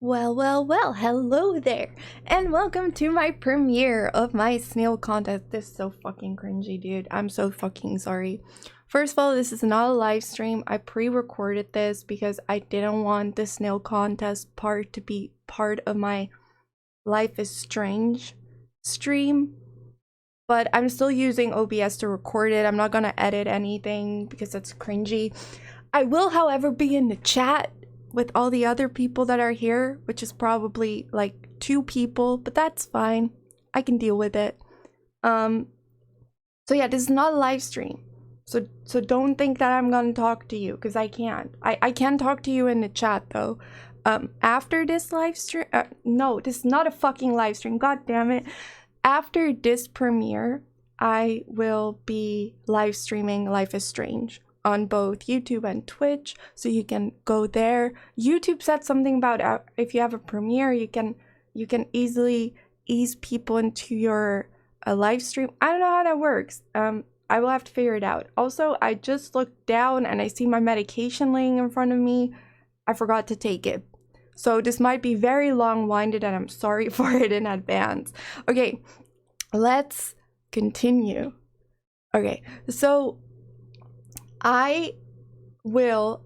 Well, hello there, and welcome to my premiere of my snail contest. This is so fucking cringy, dude. I'm so fucking sorry. First of all, this is not a live stream. I pre-recorded this because I didn't want the snail contest part to be part of my Life is Strange stream. But I'm still using OBS to record it. I'm not gonna edit anything because it's cringy. I will, however, be in the chat with all the other people that are here, which is probably like 2 people, but that's fine. I can deal with it. So yeah, this is not a live stream. So don't think that I'm gonna talk to you, because I can't. I can talk to you in the chat though. After this live stream, no, this is not a fucking live stream, god damn it. After this premiere, I will be live streaming Life is Strange on both YouTube and Twitch, so you can go there. YouTube said something about if you have a premiere, you can easily ease people into your live stream. I don't know how that works. I will have to figure it out. Also, I just looked down and I see my medication laying in front of me. I forgot to take it. So this might be very long-winded and I'm sorry for it in advance. Okay, let's continue. Okay, so I've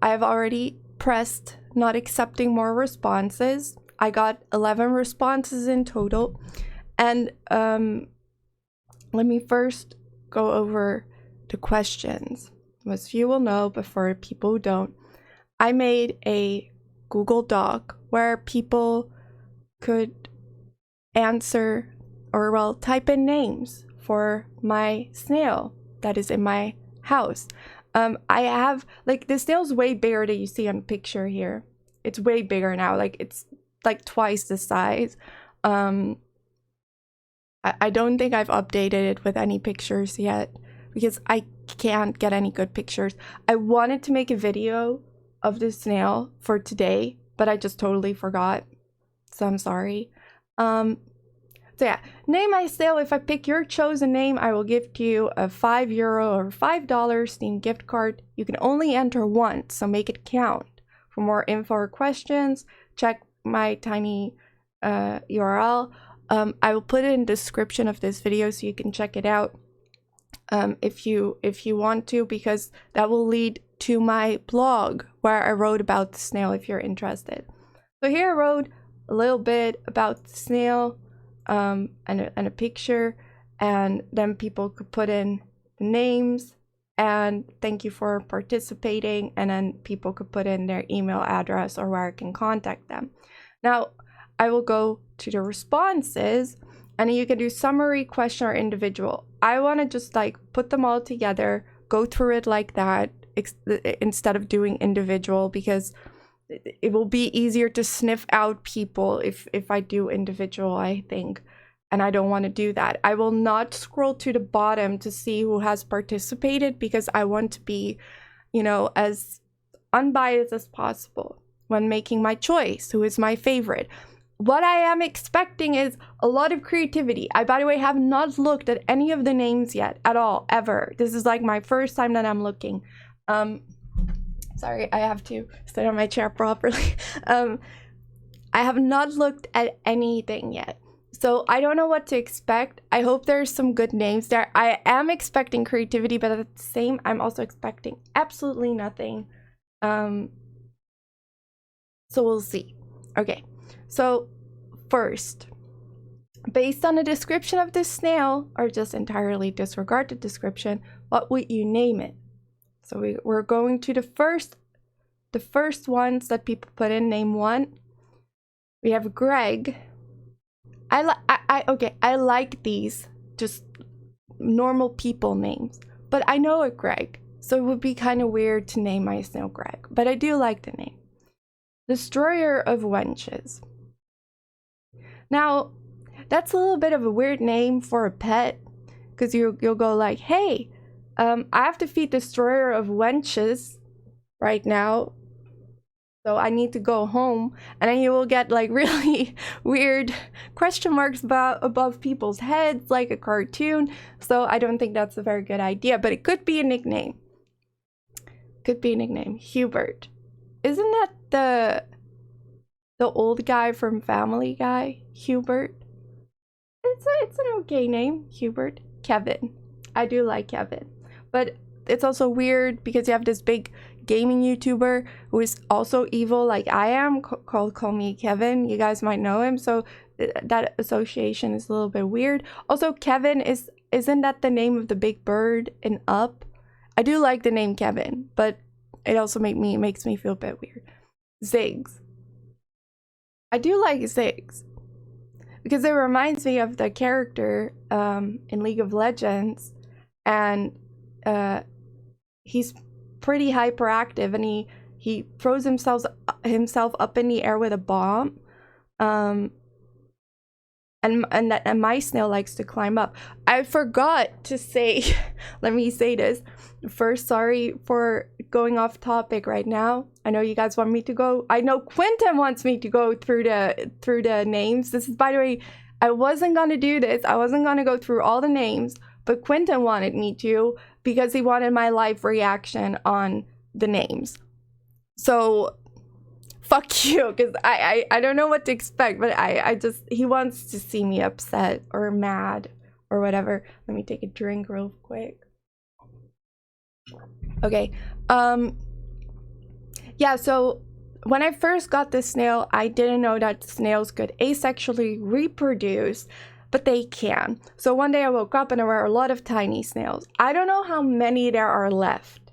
already pressed not accepting more responses. I got 11 responses in total. And let me first go over the questions. Most of you will know, but for people who don't, I made a Google Doc where people could answer or, well, type in names for my snail that is in my house. I have, like, the snail's way bigger than you see on the picture here. It's way bigger now, like it's like twice the size. I don't think I've updated it with any pictures yet because I can't get any good pictures. I wanted to make a video of the snail for today, but I just totally forgot, so I'm sorry. So yeah, name my snail. If I pick your chosen name, I will give to you a €5 or $5 Steam gift card. You can only enter once, so make it count. For more info or questions, check my tiny URL. I will put it in the description of this video so you can check it out if you want to, because that will lead to my blog where I wrote about the snail if you're interested. So here I wrote a little bit about the snail, and a picture, and then people could put in the names and thank you for participating, and then people could put in their email address or where I can contact them. Now I will go to the responses, and you can do summary, question, or individual. I want to just like put them all together, go through it like that instead of doing individual, because it will be easier to sniff out people if I do individual, I think, and I don't want to do that. I will not scroll to the bottom to see who has participated because I want to be, you know, as unbiased as possible when making my choice, who is my favorite. What I am expecting is a lot of creativity. I, by the way, have not looked at any of the names yet at all, ever. This is like my first time that I'm looking. Sorry, I have to sit on my chair properly. I have not looked at anything yet, so I don't know what to expect. I hope there's some good names there. I am expecting creativity, but at the same, I'm also expecting absolutely nothing. So we'll see. Okay, so first, based on the description of this snail, or just entirely disregard the description, what would you name it? So we're going to the first ones that people put in. Name 1. We have Greg. I like these just normal people names, but I know a Greg, so it would be kind of weird to name my snail Greg, but I do like the name. Destroyer of Wenches. Now, that's a little bit of a weird name for a pet, because you'll go like, hey, I have to feed Destroyer of Wenches right now, so I need to go home, and then you will get like really weird question marks above people's heads like a cartoon. So I don't think that's a very good idea, but it could be a nickname. Could be a nickname. Hubert. Isn't that the the old guy from Family Guy, Hubert. It's an okay name, Hubert. Kevin. I do like Kevin. But it's also weird because you have this big gaming YouTuber who is also evil like I am, call me Kevin. You guys might know him, so that association is a little bit weird. Also, Kevin isn't that the name of the big bird in Up? I do like the name Kevin, but it also makes me feel a bit weird. Ziggs. I do like Ziggs because it reminds me of the character in League of Legends, and he's pretty hyperactive, and he throws himself up in the air with a bomb, and my snail likes to climb up. I forgot to say, let me say this first. Sorry for going off topic right now. I know you guys want me to go. I know Quinton wants me to go through the names. This is, by the way, I wasn't gonna do this. I wasn't gonna go through all the names, but Quinton wanted me to because he wanted my live reaction on the names. So fuck you, because I don't know what to expect, but I just, he wants to see me upset or mad or whatever. Let me take a drink real quick. Okay, yeah, so when I first got this snail, I didn't know that snails could asexually reproduce, but they can. So one day I woke up and there were a lot of tiny snails. I don't know how many there are left,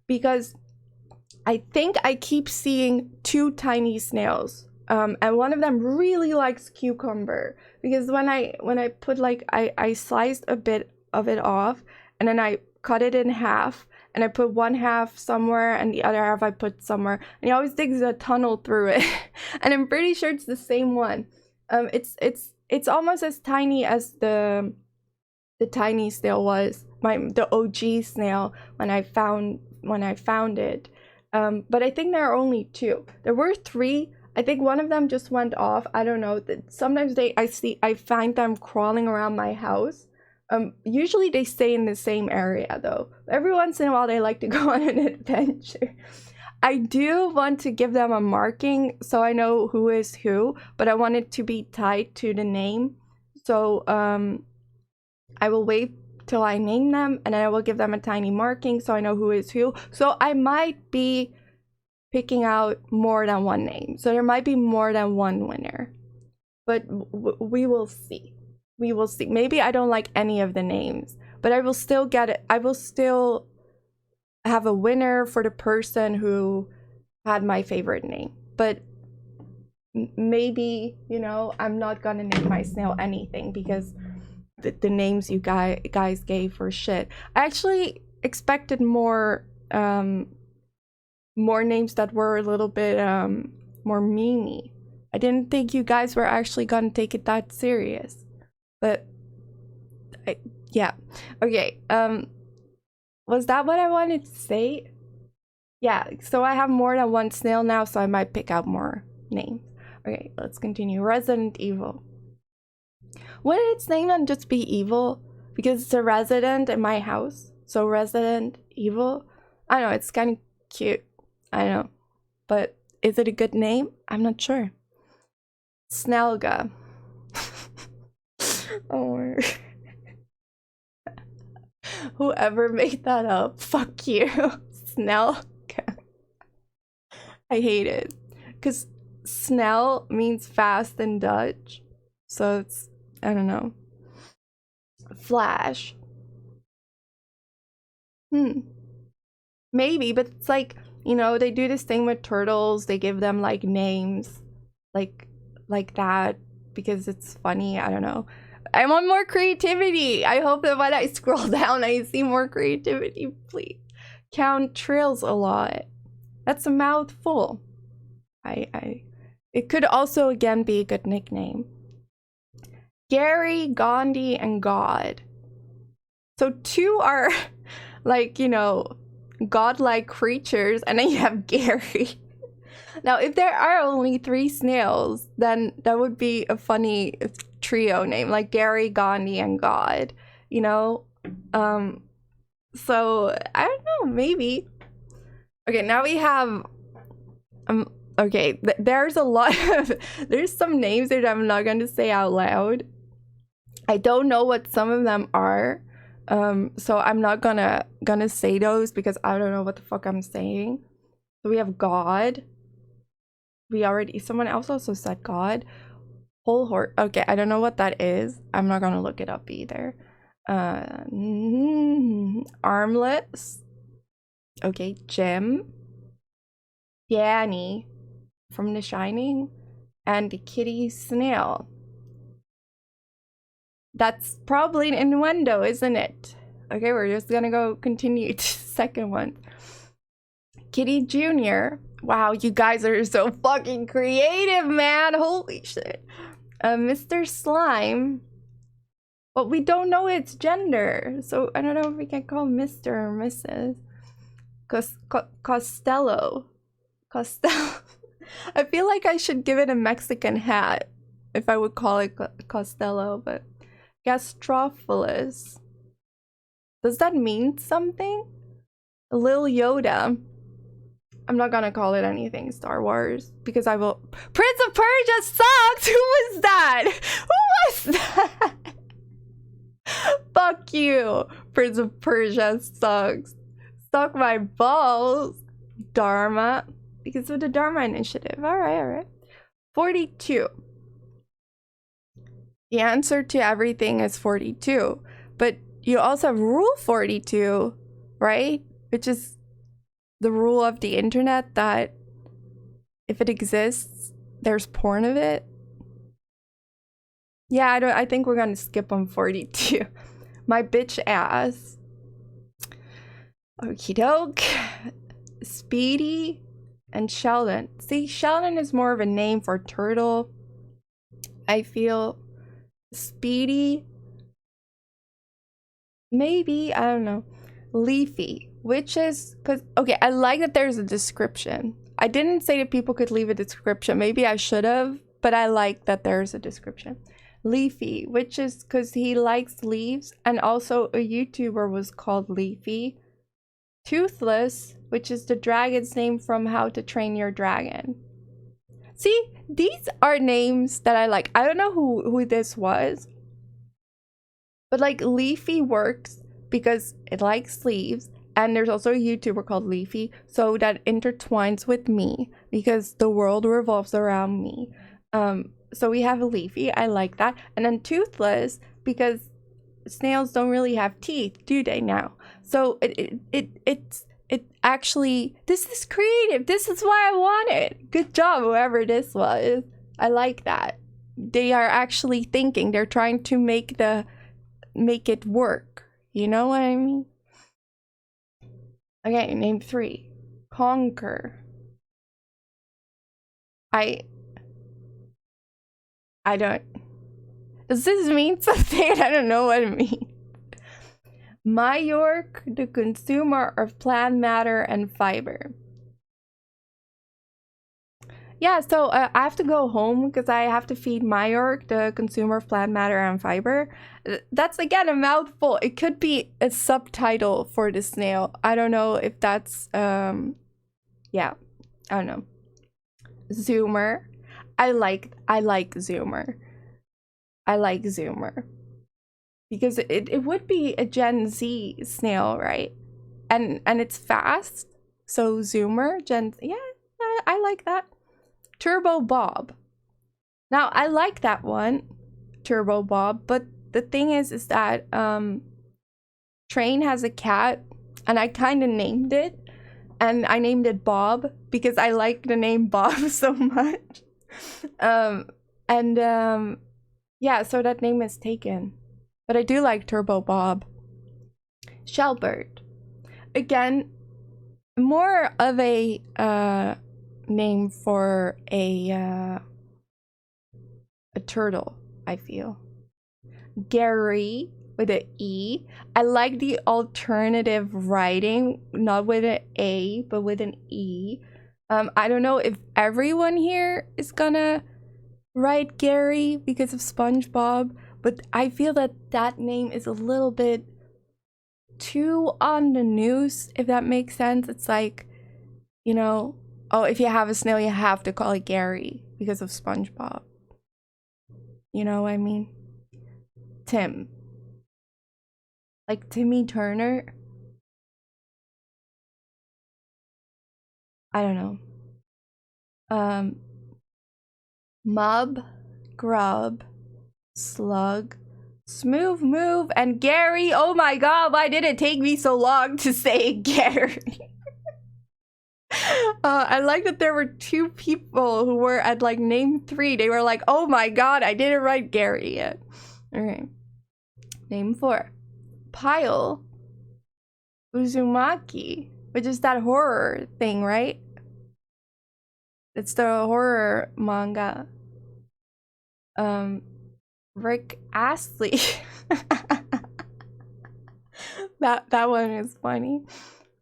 because I think I keep seeing 2 tiny snails, and one of them really likes cucumber, because when I put, like, I sliced a bit of it off and then I cut it in half, and I put one half somewhere and the other half I put somewhere, and he always digs a tunnel through it. And I'm pretty sure it's the same one. It's almost as tiny as the tiny snail was, the OG snail when I found it. But I think there are only 2. There were 3. I think one of them just went off. I don't know. Sometimes I find them crawling around my house. Usually they stay in the same area though. Every once in a while they like to go on an adventure. I do want to give them a marking so I know who is who, but I want it to be tied to the name. So I will wait till I name them, and then I will give them a tiny marking so I know who is who. So I might be picking out more than one name. So there might be more than one winner. But we will see. We will see. Maybe I don't like any of the names, but I will still get it. I will still have a winner for the person who had my favorite name. But maybe, you know, I'm not gonna name my snail anything because the names you guys gave were shit. I actually expected more names that were a little bit more memey. I didn't think you guys were actually gonna take it that serious. But yeah. Okay. Was that what I wanted to say? Yeah, so I have more than one snail now, so I might pick out more names. Okay, let's continue. Resident Evil. Wouldn't its name then just be Evil? Because it's a resident in my house. So Resident Evil? I don't know, it's kind of cute. I know. But is it a good name? I'm not sure. Snelga. Oh, whoever made that up, fuck you. Snelga. I hate it. Because snel means fast in Dutch. So it's, I don't know. Flash. Maybe, but it's like, you know, they do this thing with turtles. They give them like names like that because it's funny. I don't know. I want more creativity. I hope that when I scroll down, I see more creativity, please. Count trills a lot. That's a mouthful. It could also again be a good nickname. Gary, Gandhi, and God. So 2 are like, you know, godlike creatures, and then you have Gary. Now, if there are only 3 snails, then that would be a funny trio name, like Gary, Gandhi, and God, you know? So, I don't know, maybe. Okay, now we have Okay, there's a lot of there's some names that I'm not going to say out loud. I don't know what some of them are. So I'm not gonna say those because I don't know what the fuck I'm saying. So we have God. Someone else also said God. Whole horse. Okay, I don't know what that is. I'm not gonna look it up either. Armless. Okay, Jim. Danny from The Shining. And Kitty Snail. That's probably an innuendo, isn't it? Okay, we're just gonna go continue to second one. Kitty Jr. Wow, you guys are so fucking creative, man. Holy shit. Mr. Slime. But we don't know its gender. So I don't know if we can call Mr. or Mrs. Costello. I feel like I should give it a Mexican hat if I would call it Costello, but Gastrophilus. Does that mean something? Lil Yoda. I'm not gonna call it anything Star Wars because I will. Prince of Persia sucks! Who was that? Who was that? Fuck you. Prince of Persia sucks. Suck my balls. Dharma. Because of the Dharma Initiative. Alright. 42. The answer to everything is 42. But you also have Rule 42, right? Which is the rule of the internet that if it exists, there's porn of it. Yeah, I think we're gonna skip on 42. My bitch ass. Okie doke. Speedy and Sheldon. See, Sheldon is more of a name for turtle. I feel Speedy. Maybe, I don't know. Leafy, which is, okay, I like that there's a description. I didn't say that people could leave a description. Maybe I should have, but I like that there's a description. Leafy, which is because he likes leaves, and also a YouTuber was called Leafy. Toothless, which is the dragon's name from How to Train Your Dragon. See, these are names that I like. I don't know who this was, but like Leafy works because it likes leaves, and there's also a YouTuber called Leafy, so that intertwines with me because the world revolves around me. So we have a Leafy, I like that. And then Toothless, because snails don't really have teeth, do they now? So it actually, this is creative. This is why I want it. Good job, whoever this was. I like that. They are actually thinking. They're trying to make it work. You know what I mean? Okay, name 3. Conquer. I don't. Does this mean something? I don't know what it means. Mayork, the consumer of plant matter and fiber. Yeah, so I have to go home because I have to feed Mayork, the consumer of plant matter and fiber. That's, again, a mouthful. It could be a subtitle for the snail. I don't know if that's, yeah, I don't know. Zoomer. I like Zoomer. I like Zoomer. Because it would be a Gen Z snail, right? And it's fast. So Zoomer, yeah, I like that. Turbo Bob. Now, I like that one, Turbo Bob, but the thing is that Train has a cat, and I kind of named it, and I named it Bob because I like the name Bob so much. Yeah, so that name is taken. But I do like Turbo Bob. Shellbird. Again, more of a name for a turtle, I feel. Gary with an E. I like the alternative writing, not with an A, but with an E. I don't know if everyone here is gonna write Gary because of SpongeBob, but I feel that name is a little bit too on the news, if that makes sense. It's like, you know, Oh, if you have a snail, you have to call it Gary because of SpongeBob. You know what I mean? Tim. Like Timmy Turner? I don't know. Mub, Grub, Slug, Smooth Move, and Gary. Oh my god, why did it take me so long to say Gary? I like that there were 2 people who were at like name 3. They were like, oh my god, I didn't write Gary yet. Okay. Name 4. Pile Uzumaki, which is that horror thing, right? It's the horror manga. Rick Astley. that one is funny.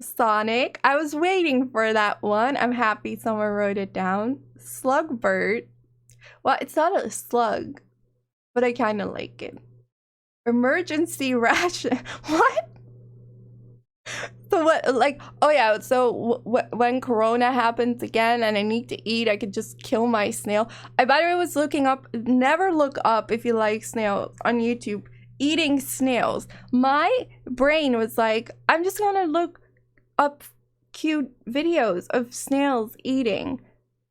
Sonic. I was waiting for that one. I'm happy someone wrote it down. Slugbird. Well, it's not a slug, but I kind of like it. Emergency ration. What? So what, like, oh yeah, so when Corona happens again and I need to eat, I could just kill my snail. I, by the way, was looking up, never look up if you like snails on YouTube, eating snails. My brain was like, I'm just gonna look up cute videos of snails eating.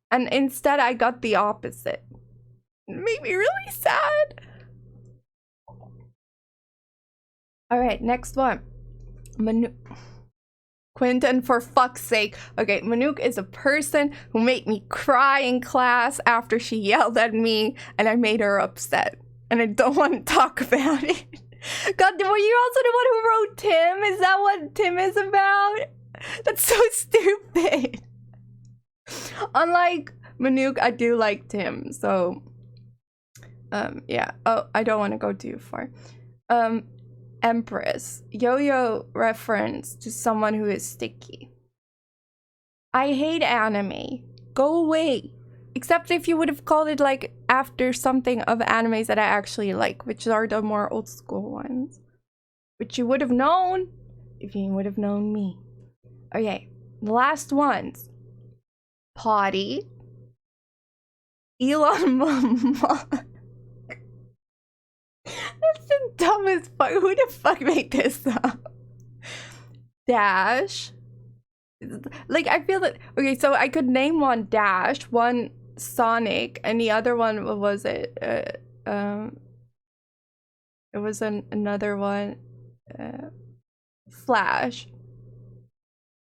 And instead I got the opposite. It made me really sad. All right, next one. Quinton, for fuck's sake. Okay, Manouk is a person who made me cry in class after she yelled at me and I made her upset. And I don't want to talk about it. God, were you also the one who wrote Tim? Is that what Tim is about? That's so stupid. Unlike Manouk, I do like Tim, so yeah. Oh, I don't want to go too far. Empress. Yo-yo reference to someone who is sticky. I hate anime. Go away. Except if you would have called it like after something of animes that I actually like, which are the more old school ones. Which you would have known if you would have known me. Okay, the last ones. Potty. Elon Musk. That's the dumbest fuck. Who the fuck made this up? Dash. Like, I feel that. Okay, so I could name one Dash, one Sonic, and the other one, what was it? It was another one. Flash.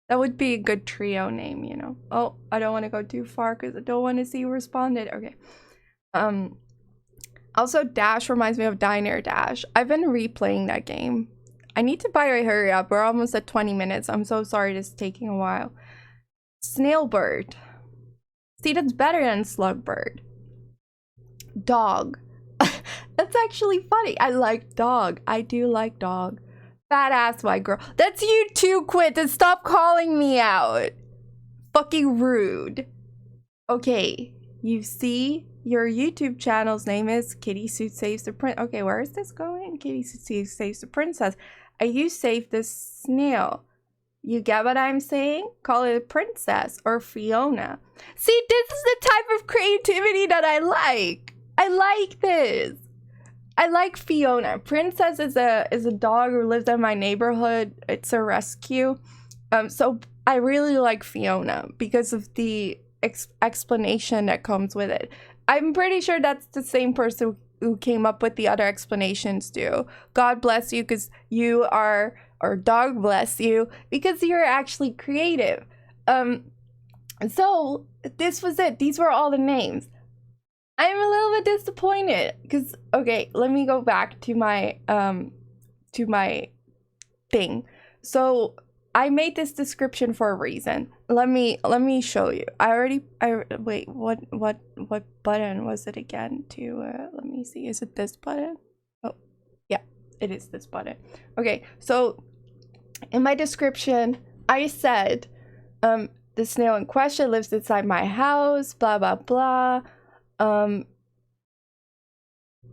That would be a good trio name, you know. Oh, I don't want to go too far because I don't want to see who responded. Okay. Also, Dash reminds me of Diner Dash. I've been replaying that game. I need to buy a hurry up. We're almost at 20 minutes. I'm so sorry this is taking a while. Snailbird. See, that's better than Slugbird. Dog. That's actually funny. I like dog. I do like dog. Fat ass white girl. That's you too, Quinton. Stop calling me out. Fucking rude. Okay, you see? Your YouTube channel's name is Kittysuit Saves the Prince. Okay, where is this going? Kittysuit Saves the Princess. You saved the snail. You get what I'm saying? Call it a princess or Fiona. See, this is the type of creativity that I like. I like this. I like Fiona. Princess is a dog who lives in my neighborhood. It's a rescue. So I really like Fiona because of the explanation that comes with it. I'm pretty sure that's the same person who came up with the other explanations too. God bless you because you are, or dog bless you because you're actually creative. So this was it. These were all the names. I'm a little bit disappointed because, okay, let me go back to my thing. So I made this description for a reason. Let me show you. Wait, what button was it again? Let me see. Is it this button? Oh, yeah, it is this button. Okay, so in my description, I said, the snail in question lives inside my house, blah, blah, blah.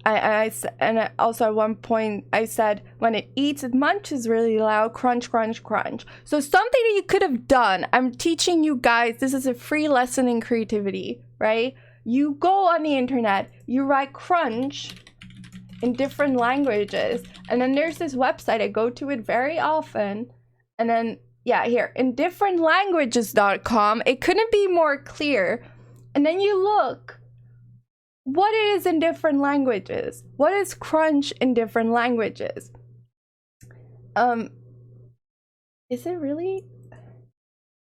And also at one point I said when it eats it munches really loud, crunch crunch crunch. So something that you could have done, I'm teaching you guys, this is a free lesson in creativity, right? You go on the internet, you write crunch in different languages, and then there's this website, I go to it very often, and then yeah, here in differentlanguages.com, it couldn't be more clear. And then you look what it is in different languages. What is crunch in different languages? Is it really?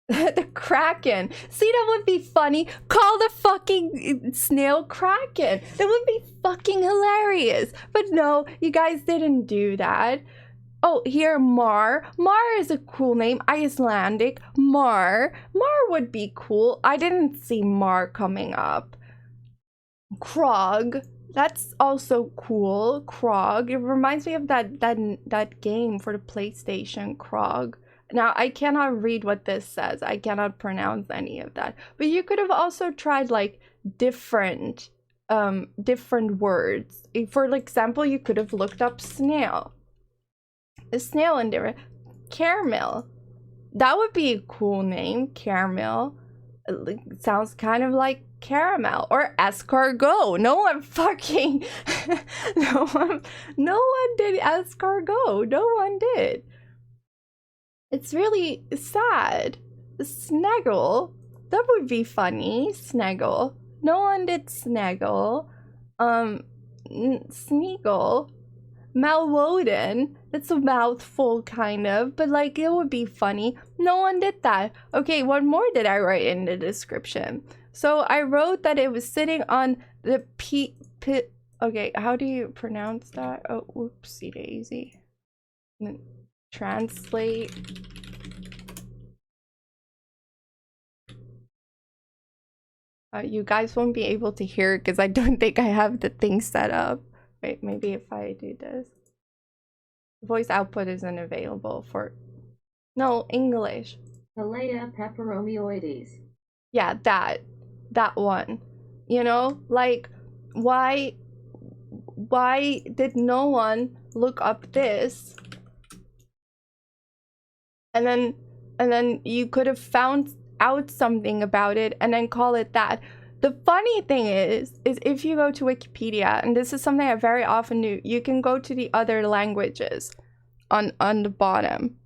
The Kraken. See, that would be funny. Call the fucking snail Kraken. That would be fucking hilarious. But no, you guys didn't do that. Oh, here, Mar. Mar is a cool name. Icelandic. Mar. Mar would be cool. I didn't see Mar coming up. Krog, that's also cool. Krog, it reminds me of that game for the PlayStation, Krog. Now I cannot read what this says, I cannot pronounce any of that, but you could have also tried like different words. For example, you could have looked up snail, a snail in different. Caramel, that would be a cool name. Caramel, it sounds kind of like caramel. Or escargot. No one fucking no one did escargot. No one did. It's really sad. Snaggle, that would be funny. Snaggle, no one did snaggle. Sneagle. Malwoden, that's a mouthful kind of, but like it would be funny. No one did that. Okay, what more did I write in the description? So I wrote that it was sitting on the okay, how do you pronounce that? Oh, whoopsie daisy. Translate. You guys won't be able to hear it because I don't think I have the thing set up. Wait, maybe if I do this. Voice output isn't available for... No, English. Paleta peperomioides. Yeah, that one. You know, like, why did no one look up this? And then you could have found out something about it and then call it that. The funny thing is if you go to Wikipedia, and this is something I very often do, you can go to the other languages on the bottom,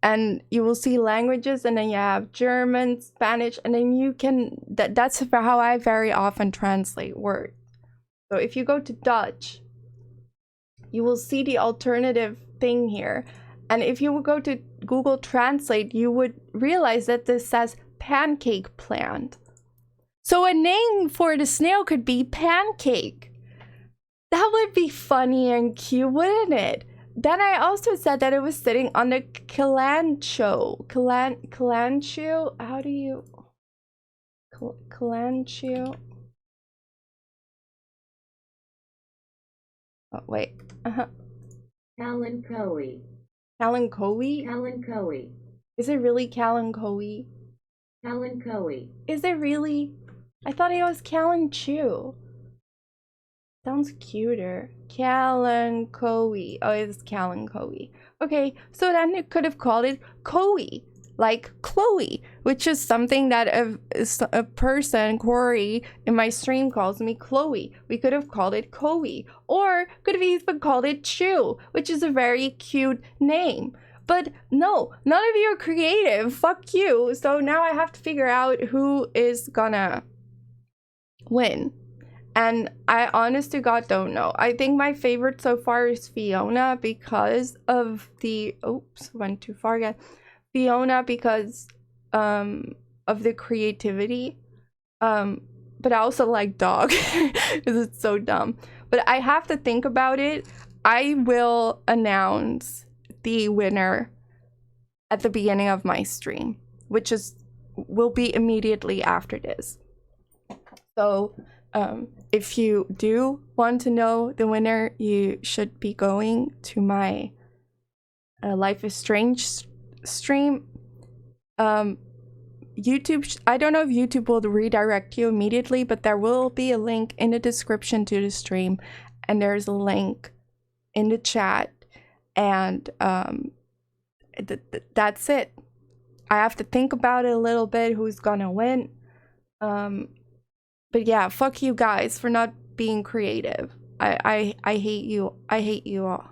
and you will see languages, and then you have German, Spanish, and then you can, that's how I very often translate words. So if you go to Dutch, you will see the alternative thing here. And if you would go to Google Translate, you would realize that this says pancake plant. So a name for the snail could be Pancake. That would be funny and cute, wouldn't it? Then I also said that it was sitting on the calancho. Calancho? How do you... Calancho? Oh, wait. Kalanchoe. Kalanchoe? Kalanchoe. Is it really Kalanchoe? Kalanchoe. Is it really? I thought it was Kalanchu. Sounds cuter. Kalanchoe. Oh, it's Kalanchoe. Okay, so then it could have called it Koe, like Chloe, which is something that a person, Corey, in my stream calls me Chloe. We could have called it Koe, or could have even called it Chew, which is a very cute name. But no, none of you are creative. Fuck you. So now I have to figure out who is gonna win. And I honest to God don't know. I think my favorite so far is Fiona because of the... Oops, went too far again. Fiona because of the creativity. But I also like Dog because it's so dumb. But I have to think about it. I will announce the winner at the beginning of my stream, which will be immediately after this. So if you do want to know the winner, you should be going to my Life is Strange stream. YouTube, I don't know if YouTube will redirect you immediately, but there will be a link in the description to the stream, and there's a link in the chat, and that's it. I have to think about it a little bit, who's gonna win. But yeah, fuck you guys for not being creative. I hate you. I hate you all.